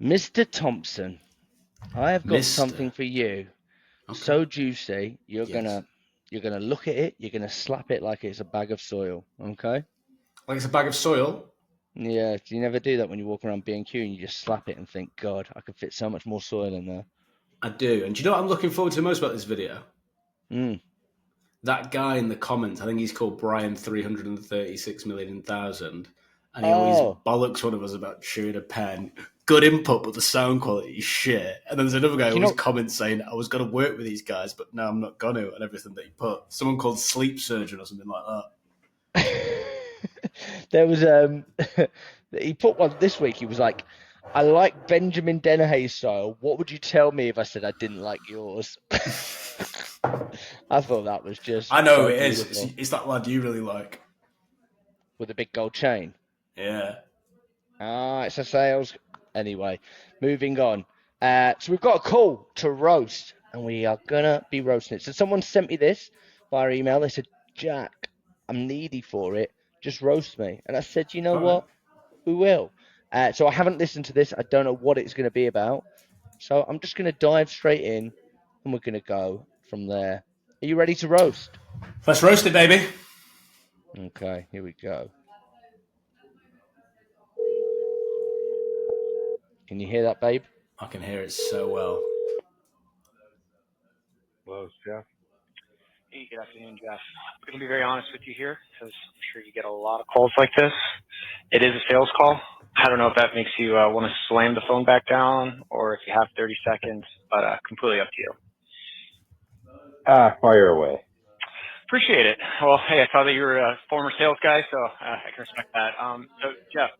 Mr. Thompson, I have got Mister. something for you. Okay. So juicy, Yes. you're gonna look at it, you're gonna slap it like it's a bag of soil. Okay? Like it's a bag of soil. Yeah, you never do that when you walk around B&Q and you just slap it and think, God, I could fit so much more soil in there. I do. And do you know what I'm looking forward to most about this video? Mm. That guy in the comments, I think he's called Brian 336,000,000, and he always Oh, bollocks one of us about chewing a pen. Good input, but the sound quality is shit. And then there's another guy who do you always know? comments saying, I was going to work with these guys, but now I'm not going to, and everything that he put. Someone called Sleep Surgeon or something like that. There was he put one this week. He was like, I like Benjamin Dennehy's style. What would you tell me if I said I didn't like yours? I thought that was just I know so it is. beautiful It's that lad you really like. with a big gold chain. Yeah. Ah, it's a sales. Anyway, moving on. So we've got a call to roast, and we are gonna be roasting it. So someone sent me this via email. They said, Jack, I'm needy for it. Just roast me. And I said, you know All right. what? We will. So I haven't listened to this. I don't know what it's going to be about. So I'm just going to dive straight in, and we're going to go from there. Are you ready to roast? Let's roast it, baby. Okay, here we go. Can you hear that, babe? I can hear it so well. Hello, Jeff. Hey, good afternoon, Jeff. I'm going to be very honest with you here because I'm sure you get a lot of calls like this. It is a sales call. I don't know if that makes you want to slam the phone back down or if you have 30 seconds, but completely up to you. Fire away. Appreciate it. Well, hey, I saw that you were a former sales guy, so I can respect that. So, Jeff,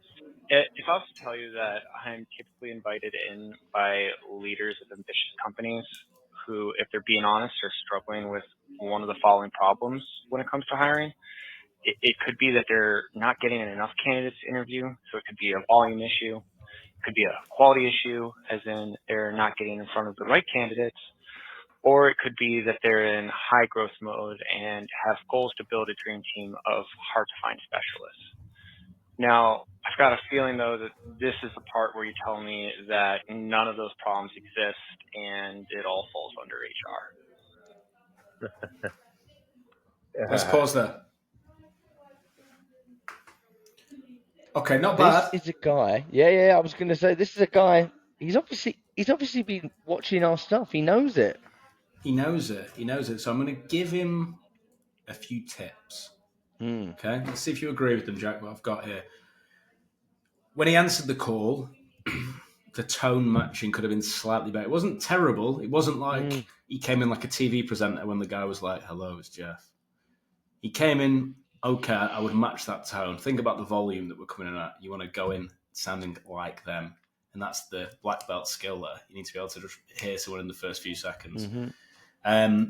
if I was to tell you that I'm typically invited in by leaders of ambitious companies who, if they're being honest, are struggling with one of the following problems when it comes to hiring, it could be that they're not getting enough candidates to interview, so it could be a volume issue. It could be a quality issue, as in they're not getting in front of the right candidates, or it could be that they're in high growth mode and have goals to build a dream team of hard to find specialists. Now, I've got a feeling though that this is the part where you tell me that none of those problems exist and it all falls under HR. Let's pause there. Okay, not This bad. is a guy. Yeah. I was going to say this is a guy. He's obviously been watching our stuff. He knows it. He knows it. He knows it. So I'm going to give him a few tips. Hmm. Okay, let's see if you agree with them, Jack. What I've got here. When he answered the call, the tone matching could have been slightly better. It wasn't terrible. It wasn't Hmm. like he came in like a TV presenter when the guy was like, "Hello, it's Jeff." He came in okay. I would match that tone. Think about the volume that we're coming in at. You want to go in sounding like them, and that's the black belt skill there. You need to be able to just hear someone in the first few seconds. Mm-hmm.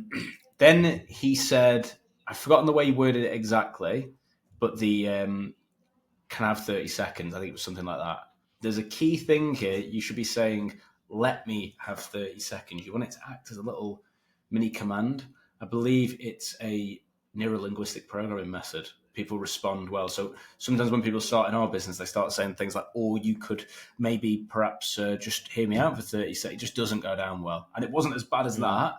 Then he said, I've forgotten the way he worded it exactly, but the can I have 30 seconds? I think it was something like that. There's a key thing here. You should be saying, let me have 30 seconds. You want it to act as a little mini command. I believe it's a neurolinguistic programming method. People respond well. So sometimes when people start in our business, they start saying things like, or you could maybe perhaps just hear me out for 30 seconds. It just doesn't go down well. And it wasn't as bad as that,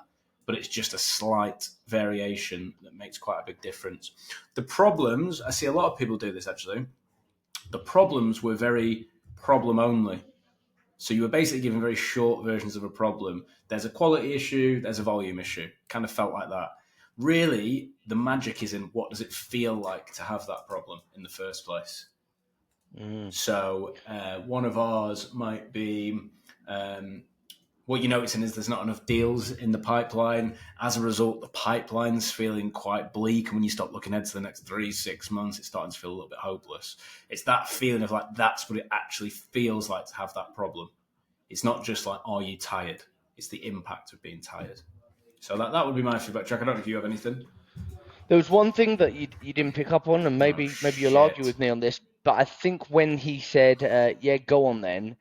but it's just a slight variation that makes quite a big difference. The problems, I see a lot of people do this actually. The problems were very problem only. So you were basically given very short versions of a problem. There's a quality issue, there's a volume issue. Kind of felt like that. Really, the magic is in what does it feel like to have that problem in the first place. So one of ours might be what you're noticing is there's not enough deals in the pipeline. As a result, the pipeline's feeling quite bleak. And when you stop looking ahead to the next 3-6 months, it's starting to feel a little bit hopeless. It's that feeling of like, that's what it actually feels like to have that problem. It's not just like, are you tired? It's the impact of being tired. So that would be my feedback. Jack, I don't know if you have anything. There was one thing that you didn't pick up on, and maybe you'll argue with me on this, but I think when he said, "Yeah, go on then,"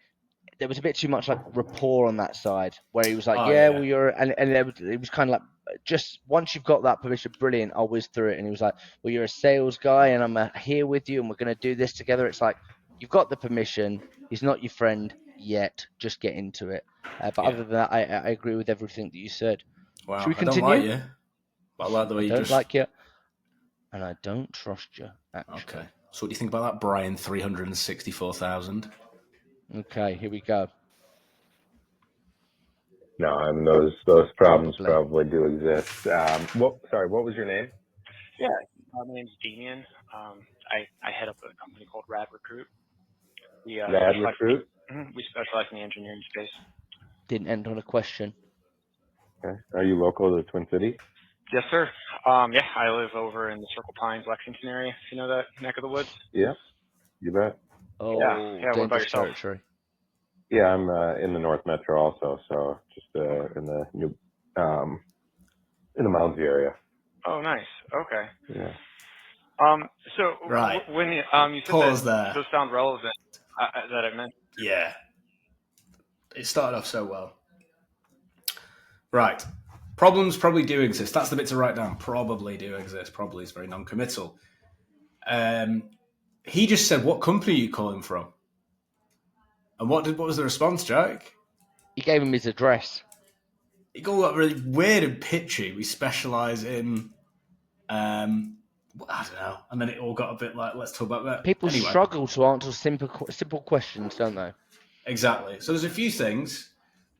there was a bit too much like rapport on that side, where he was like, Oh, "Yeah, yeah. well, you're," and it was kind of like, just once you've got that permission, brilliant, I'll whiz through it. And he was like, "Well, you're a sales guy, and I'm here with you, and we're going to do this together." It's like, you've got the permission. He's not your friend yet. Just get into it. But Yeah. other than that, I agree with everything that you said. Wow, Should we I don't continue? like you, but I like the way I you don't just... like you, and I don't trust you, actually. Okay. So what do you think about that, Brian? 364,000. Okay, here we go. No, I mean those problems Probably. probably do exist. What was your name? Yeah, my name's Damian. I head up a company called Rad Recruit. We Rad Recruit. We specialize in the engineering space. Didn't end on a question. Okay. Are you local to the Twin Cities? Yes, sir. Yeah, I live over in the Circle Pines, Lexington area. If you know that neck of the woods. Yeah, you bet. Oh, Yeah. What about dangerous yourself? territory. Yeah, I'm in the North Metro also, so just in the new in the Moundsview area. Oh, nice. Okay. Yeah. So Right. when you said Pause that there. those sound relevant, that I meant. Yeah. It started off so well. Right. Problems probably do exist. That's the bit to write down. Probably do exist. Probably is very non-committal. He just said, what company are you calling from? And what was the response, Jack? He gave him his address. It all got really weird and pitchy. We specialise in, I don't know. And then it all got a bit like, let's talk about that. People Anyway. struggle to answer simple questions, don't they? Exactly. So there's a few things.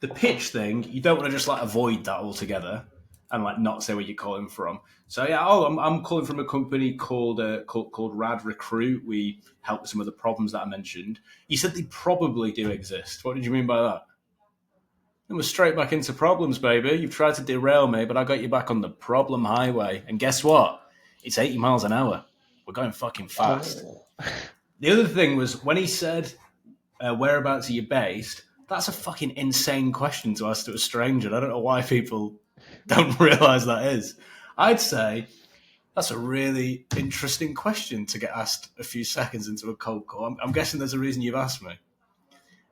The pitch thing, you don't want to just like avoid that altogether and like not say where you're calling from. So yeah, I'm calling from a company called Rad Recruit. We help with some of the problems that I mentioned. You said they probably do exist. What did you mean by that? And we're straight back into problems, baby. You've tried to derail me, but I got you back on the problem highway. And guess what? It's 80 miles an hour. We're going fucking fast. Oh. The other thing was when he said, whereabouts are you based? That's a fucking insane question to ask to a stranger. I don't know why people don't realise that is. I'd say that's a really interesting question to get asked a few seconds into a cold call. I'm guessing there's a reason you've asked me.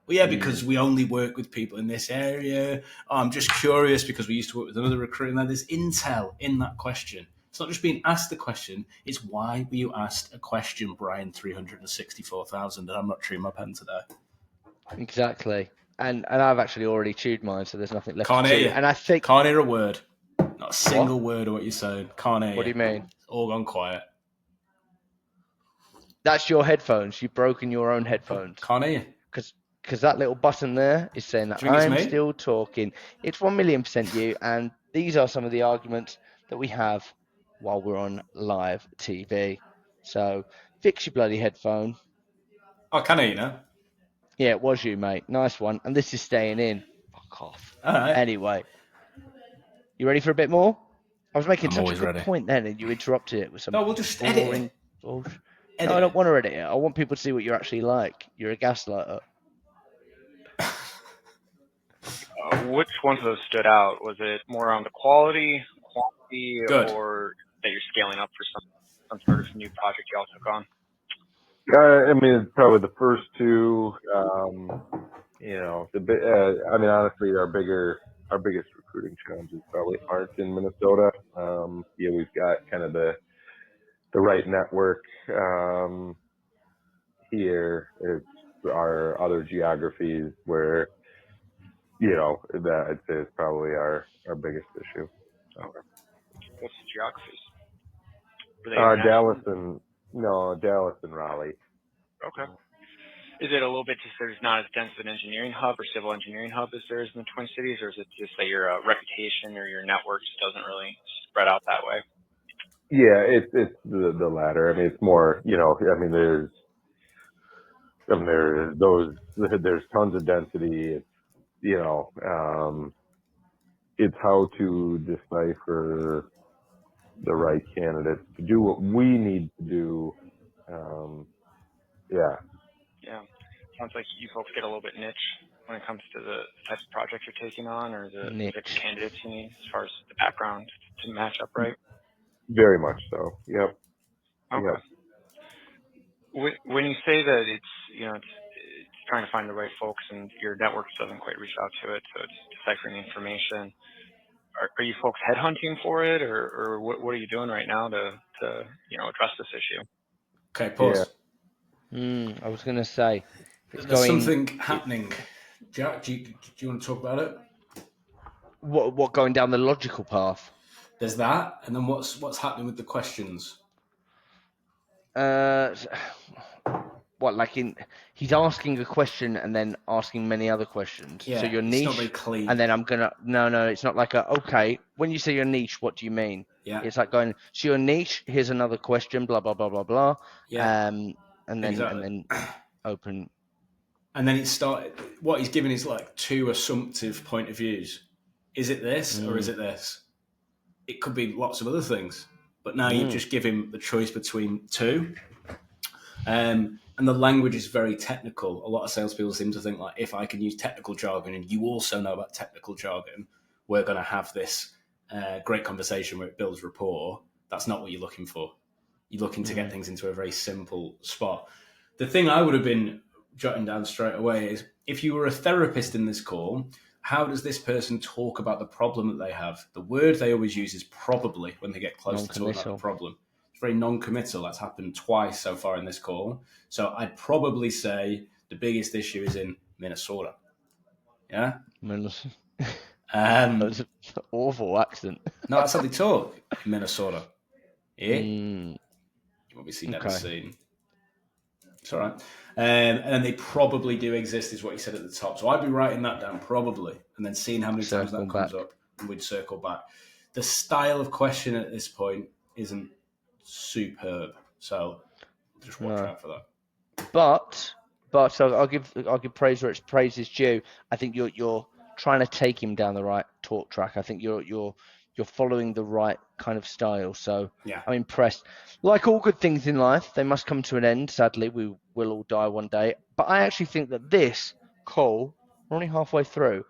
Well, yeah, because we only work with people in this area. Oh, I'm just curious because we used to work with another recruiter. And there's intel in that question. It's not just being asked a question. It's why were you asked a question, Brian, 364,000, and I'm not chewing my pen today. Exactly. And I've actually already chewed mine, so there's nothing left Can't to hear chew. you. And I think... Can't hear a word. Not a single word of what you're saying. Can't hear What do you mean? It's all gone quiet. That's your headphones. You've broken your own headphones. Can't hear you. Because that little button there is saying that Do you think I'm it's me? still talking. It's 1,000,000% you, and these are some of the arguments that we have while we're on live TV. So fix your bloody headphone. I can hear you now. Yeah, it was you, mate. Nice one. And this is staying in. Fuck off. All right. Anyway, you ready for a bit more? I was making I'm such a always good ready. point then, and you interrupted it with some No, we'll just edit boring it. bullshit. Edit No, I don't it. want to edit it. I want people to see what you're actually like. You're a gaslighter. Which ones of those stood out? Was it more on the quality, quantity, Good. or that you're scaling up for some sort of new project you all took on? I mean, probably the first two. I mean, honestly, our biggest recruiting challenges probably aren't in Minnesota. We've got kind of the right network here. It's our other geographies where, that I'd say is probably our biggest issue. What's the geographies? Were they international? Dallas and Raleigh. Okay. Is it a little bit just there's not as dense of an engineering hub or civil engineering hub as there is in the Twin Cities, or is it just that your reputation or your network just doesn't really spread out that way? Yeah, it's the latter. I mean, it's more, there's tons of density. It's how to decipher the right candidates to do what we need to do. Yeah. Sounds like you folks get a little bit niche when it comes to the types of projects you're taking on or the types of candidates you need as far as the background to match up, right? Very much so. Yep. Okay. Yep. When you say that it's trying to find the right folks and your network doesn't quite reach out to it, so it's deciphering information. Are you folks headhunting for it, or what are you doing right now to address this issue? Okay, pause. I was going to say, There's something happening. Jack, do you want to talk about it? What going down the logical path? There's that, and then what's happening with the questions? What, like he's asking a question and then asking many other questions. Yeah, So your it's not very niche, clean. and then I'm gonna no, it's not like okay. When you say your niche, what do you mean? Yeah. It's like going, so your niche. Here's another question. Blah blah blah blah blah. Yeah. And then open. And then it started. What he's giving is like two assumptive point of views. Is it this or is it this? It could be lots of other things, but now you just give him the choice between two. And the language is very technical. A lot of salespeople seem to think like, if I can use technical jargon and you also know about technical jargon, we're going to have this great conversation where it builds rapport. That's not what you're looking for. You're looking to get things into a very simple spot. The thing I would have been jotting down straight away is, if you were a therapist in this call, how does this person talk about the problem that they have? The word they always use is probably when they get close to talking about the problem. It's very non-committal. That's happened twice so far in this call. So I'd probably say the biggest issue is in Minnesota. Yeah? Minnesota. That's an awful accent. No, that's how they talk in Minnesota. Yeah? You've obviously never seen. It's all right. And then they probably do exist, is what he said at the top. So I'd be writing that down, probably, and then seeing how many times that comes up, and we'd circle back. The style of question at this point isn't superb, so just watch out for that. But so I'll give praise where it's praise is due. I think you're trying to take him down the right talk track. I think you're following the right kind of style. So yeah. I'm impressed. Like all good things in life, they must come to an end. Sadly, we will all die one day. But I actually think that this call, we're only halfway through,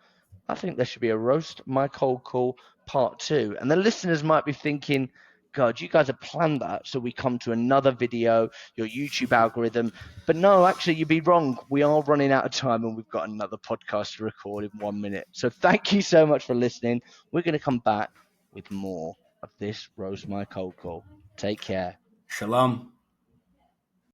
I think there should be a roast my cold call part 2. And the listeners might be thinking, God, you guys have planned that so we come to another video, your YouTube algorithm. But no, actually, you'd be wrong. We are running out of time and we've got another podcast to record in 1 minute. So thank you so much for listening. We're going to come back with more of this Roast My Cold Call. Take care. Shalom.